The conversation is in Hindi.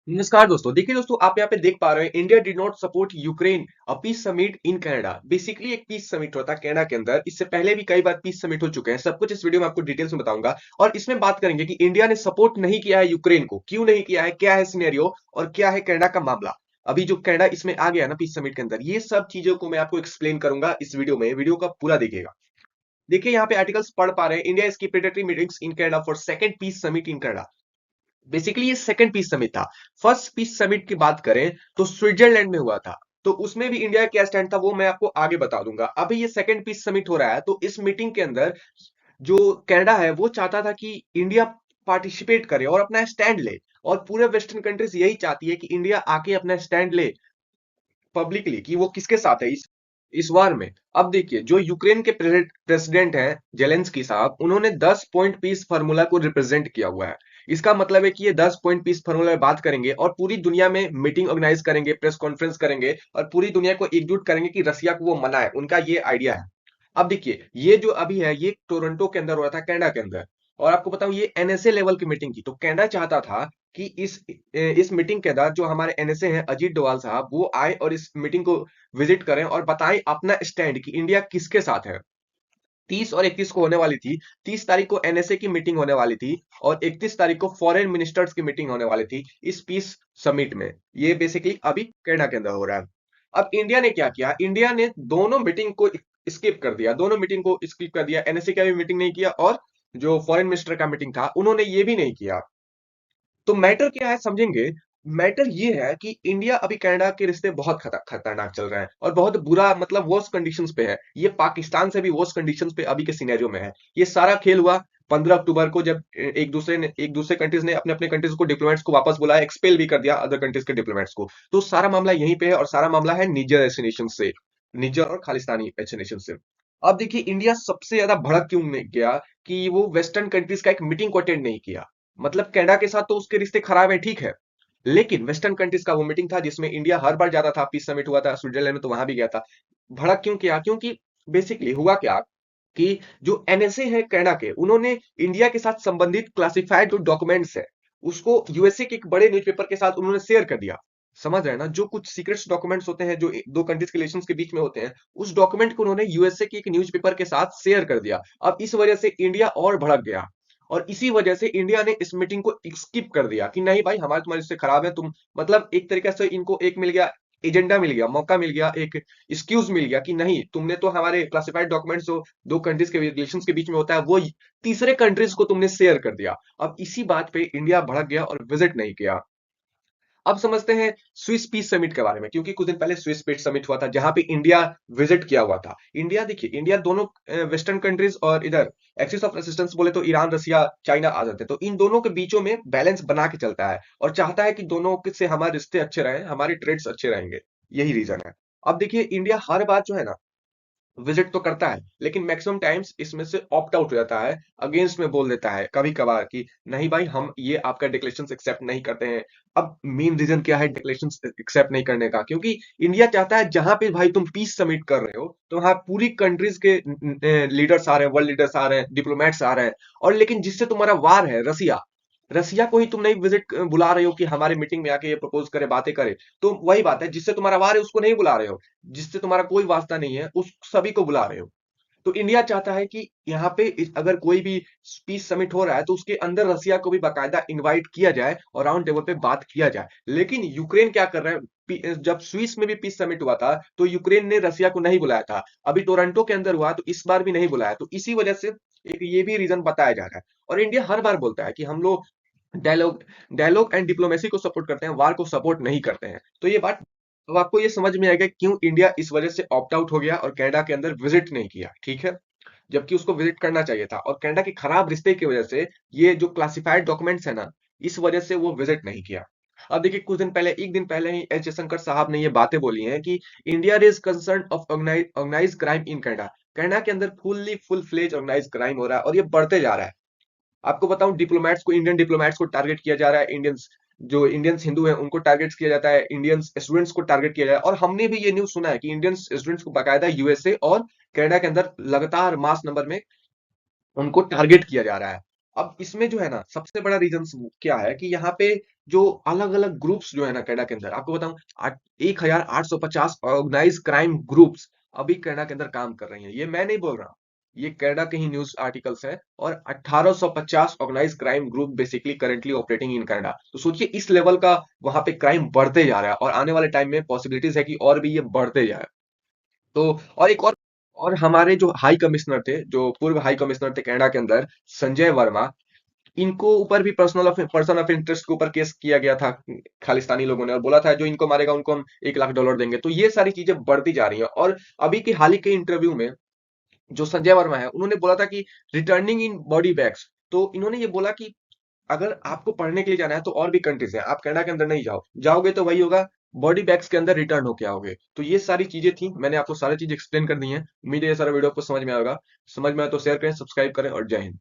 नमस्कार दोस्तों। देखिए दोस्तों, आप यहाँ पे देख पा रहे हैं India did not support Ukraine a peace summit in Canada. Basically एक पीस समिट होता है कनाडा के अंदर। इससे पहले भी कई बार पीस समिट हो चुके हैं। सब कुछ इस वीडियो में आपको डिटेल्स में बताऊंगा और इसमें बात करेंगे कि इंडिया ने सपोर्ट नहीं किया है यूक्रेन को, क्यों नहीं किया है, क्या है सिनेरियो और क्या है कनाडा का मामला। अभी जो कनाडा इसमें आ गया ना पीस समिट के अंदर, ये सब चीजों को मैं आपको एक्सप्लेन करूंगा इस वीडियो में। वीडियो का पूरा देखिएगा। देखिए यहाँ पे आर्टिकल्स पढ़ पा रहे हैं, India is preparatory meetings in Canada for second peace summit in Canada. Basically ये सेकंड पीस समिट था। फर्स्ट पीस समिट की बात करें तो स्विट्जरलैंड में हुआ था। तो उसमें भी इंडिया का क्या स्टैंड था वो मैं आपको आगे बता दूंगा। अभी ये सेकंड पीस समिट हो रहा है, तो इस मीटिंग के अंदर जो कनाडा है वो चाहता था कि इंडिया पार्टिसिपेट करे और अपना स्टैंड ले। और पूरे वेस्टर्न कंट्रीज यही चाहती है कि इंडिया आके अपना स्टैंड ले पब्लिकली कि वो किसके साथ है इस वार में। अब देखिए, जो यूक्रेन के प्रेसिडेंट हैं जेलेंस्की साहब, उन्होंने 10 पॉइंट पीस फार्मूला को रिप्रेजेंट किया हुआ है। इसका मतलब है कि ये 10 पॉइंट पीस फार्मूला में बात करेंगे और पूरी दुनिया में मीटिंग ऑर्गेनाइज करेंगे, प्रेस कॉन्फ्रेंस करेंगे और पूरी दुनिया को एकजुट करेंगे कि रसिया को वो मनाए। उनका ये आइडिया है। अब देखिए, ये जो अभी है ये टोरंटो के अंदर हो रहा था, कनाडा के अंदर। और आपको बताऊं ये एनएसए लेवल की मीटिंग थी। तो कनाडा चाहता था कि इस मीटिंग के अंदर जो हमारे एनएसए हैं अजीत डोवाल साहब, वो आए और इस मीटिंग को विजिट करें और बताएं अपना स्टैंड कि इंडिया किसके साथ है। 30 और 31 को होने वाली थी। 30 तारीख को एनएसए की मीटिंग होने वाली थी और 31 तारीख को फॉरेन मिनिस्टर्स की मीटिंग होने वाली थी इस पीस समिट में। ये बेसिकली अभी कनाडा के अंदर हो रहा है। अब इंडिया ने क्या किया, इंडिया ने दोनों मीटिंग को स्किप कर दिया। दोनों मीटिंग को स्किप कर दिया, एनएसए का भी मीटिंग नहीं किया और जो फॉरेन मिनिस्टर का मीटिंग था उन्होंने ये भी नहीं किया। तो मैटर क्या है समझेंगे। मैटर ये है कि इंडिया अभी कनाडा के रिश्ते बहुत खतरनाक चल रहे हैं और बहुत बुरा, मतलब वर्स्ट कंडीशंस पे है। ये पाकिस्तान से भी वर्स्ट कंडीशंस पे अभी के सिनेरियो में है। ये सारा खेल हुआ 15 अक्टूबर को, जब एक दूसरे कंट्रीज ने अपने अपने कंट्रीज को डिप्लोमेट्स को वापस बुलाया, एक्सपेल भी कर दिया अदर कंट्रीज के डिप्लोमेट्स को। तो सारा मामला यहीं पे है और सारा मामला है निजर एसोसिएशन से, निजर और खालिस्तानी एसोसिएशन से। अब देखिए इंडिया सबसे ज्यादा भड़क क्यों नहीं गया कि वो वेस्टर्न कंट्रीज का एक मीटिंग को अटेंड नहीं किया। मतलब कनाडा के साथ तो उसके रिश्ते खराब है, ठीक है, लेकिन वेस्टर्न कंट्रीज का वो मीटिंग था जिसमें इंडिया हर बार जाता था। पीस समिट हुआ था स्विट्जरलैंड में, तो वहां भी गया था। भड़क क्यों किया, क्योंकि बेसिकली हुआ क्या कि जो एनएसए है कनाडा के, उन्होंने इंडिया के साथ संबंधित क्लासिफाइड जो डॉक्यूमेंट्स है उसको यूएसए के एक बड़े न्यूज़पेपर के साथ उन्होंने शेयर कर दिया। समझ रहे हैं ना, जो कुछ सीक्रेट्स डॉक्यूमेंट्स होते हैं जो दो कंट्रीज के रिलेशंस के बीच में होते हैं, उस डॉक्यूमेंट को उन्होंने यूएसए के एक न्यूज़पेपर के साथ शेयर कर दिया। अब इस वजह से इंडिया और भड़क गया और इसी वजह से इंडिया ने इस मीटिंग को स्किप कर दिया कि नहीं भाई, हमारे तुम्हारे रिश्ते खराब है। तुम मतलब एक तरीके से इनको एक मिल गया, एजेंडा मिल गया, मौका मिल गया, एक एक्सक्यूज मिल गया कि नहीं, तुमने तो हमारे क्लासिफाइड डॉक्यूमेंट्स जो दो कंट्रीज के रिलेशंस के बीच में होता है वो तीसरे कंट्रीज को तुमने शेयर कर दिया। अब इसी बात पे इंडिया भड़क गया और विजिट नहीं किया। अब समझते हैं स्विस पीस समिट के बारे में, क्योंकि कुछ दिन पहले स्विस पीस समिट हुआ था जहां पे इंडिया विजिट किया हुआ था। इंडिया देखिए, इंडिया दोनों वेस्टर्न कंट्रीज और इधर एक्सिस ऑफ रेसिस्टेंस बोले तो ईरान रसिया चाइना आ जाते हैं, तो इन दोनों के बीचों में बैलेंस बना के चलता है और चाहता है कि दोनों से हमारे रिश्ते अच्छे रहे, हमारे ट्रेड्स अच्छे रहेंगे। यही रीजन है। अब देखिए इंडिया हर बार जो है ना विजिट तो करता है, लेकिन मैक्सिमम टाइम्स इसमें से ऑप्ट आउट हो जाता है, अगेंस्ट में बोल देता है कभी कभार कि नहीं भाई, हम ये आपका डिक्लेरेशन एक्सेप्ट नहीं करते हैं। अब मेन रीजन क्या है डिक्लेरेशन एक्सेप्ट नहीं करने का, क्योंकि इंडिया चाहता है जहां पे भाई तुम पीस सबमिट कर रहे हो तो वहां पूरी कंट्रीज के लीडर्स आ रहे हैं, वर्ल्ड लीडर्स आ रहे हैं, डिप्लोमेट्स आ रहे हैं। और लेकिन जिससे तुम्हारा वार है रसिया, रसिया को ही तुम नहीं विजिट बुला रहे हो कि हमारे मीटिंग में आके ये प्रपोज करे, बातें करे। तो वही बात है, जिससे तुम्हारा वार है उसको नहीं बुला रहे हो, जिससे तुम्हारा कोई वास्ता नहीं है उस सभी को बुला रहे हो। तो इंडिया चाहता है कि यहाँ पे अगर कोई भी पीस समिट हो रहा है तो उसके अंदर रसिया को भी बाकायदा इनवाइट किया जाए और राउंड टेबल पे बात किया जाए। लेकिन यूक्रेन क्या कर रहा है, जब स्विस में भी पीस समिट हुआ था तो यूक्रेन ने रसिया को नहीं बुलाया था। अभी टोरंटो के अंदर हुआ तो इस बार भी नहीं बुलाया। तो इसी वजह से एक ये भी रीजन बताया जा रहा है। और इंडिया हर बार बोलता है कि हम लोग डायलॉग डायलॉग एंड डिप्लोमेसी को सपोर्ट करते हैं, वार को सपोर्ट नहीं करते हैं। तो ये बात अब आपको ये समझ में आएगा क्यों इंडिया इस वजह से ऑप्ट आउट हो गया और कनाडा के अंदर विजिट नहीं किया, ठीक है, जबकि उसको विजिट करना चाहिए था। और कनाडा के खराब रिश्ते की वजह से ये जो क्लासिफाइड डॉक्यूमेंट्स है ना, इस वजह से वो विजिट नहीं किया। अब देखिए कुछ दिन पहले, एक दिन पहले ही एस जयशंकर साहब ने ये बातें बोली हैं कि India is concern of organise crime in Canada. Canada के अंदर फुल फ्लेज ऑर्गेनाइज क्राइम हो रहा है और ये बढ़ते जा रहा है। आपको बताऊं, डिप्लोमेट्स को, इंडियन डिप्लोमेट्स को टारगेट किया जा रहा है, इंडियंस जो इंडियंस हिंदू हैं उनको टारगेट किया जाता है, इंडियन स्टूडेंट्स को टारगेट किया जाता है। और हमने भी ये न्यूज सुना है कि इंडियन स्टूडेंट्स को बाकायदा यूएसए और कनाडा के अंदर लगातार मास नंबर में उनको टारगेट किया जा रहा है। अब इसमें जो है ना सबसे बड़ा रीजन क्या है कि यहाँ पे जो अलग अलग ग्रुप्स जो है ना कनाडा के अंदर, आपको बताऊं 1850 ऑर्गेनाइज क्राइम ग्रुप्स अभी कनाडा के अंदर काम कर रही हैं। ये मैं नहीं बोल रहा, ये कनाडा के ही न्यूज आर्टिकल्स हैं। और 1850 organise crime group basically currently operating in Canada. तो सोचिए इस लेवल का वहां पे क्राइम बढ़ते जा रहा है, और आने वाले टाइम में पॉसिबिलिटीज है कि और भी ये बढ़ते जाए। तो और एक और हमारे जो हाई कमिश्नर थे, जो पूर्व हाई कमिश्नर थे कनाडा के अंदर, संजय वर्मा, इनको ऊपर भी पर्सन ऑफ इंटरेस्ट के ऊपर केस किया गया था खालिस्तानी लोगों ने, और बोला था जो इनको मारेगा उनको हम $1 लाख देंगे। तो ये सारी चीजें बढ़ती जा रही हैं। और अभी के हाल ही के इंटरव्यू में जो संजय वर्मा है, उन्होंने बोला था कि रिटर्निंग इन बॉडी बैग्स, तो इन्होंने ये बोला कि अगर आपको पढ़ने के लिए जाना है तो और भी कंट्रीज हैं, आप कनाडा के अंदर नहीं जाओगे तो वही होगा, बॉडी बैग्स के अंदर रिटर्न होके आओगे। तो ये सारी चीजें थी, मैंने आपको सारी चीज एक्सप्लेन कर दी हैं। उम्मीद है ये सारा वीडियो आपको समझ में आएगा। समझ में आए तो शेयर करें, सब्सक्राइब करें, और जय हिंद।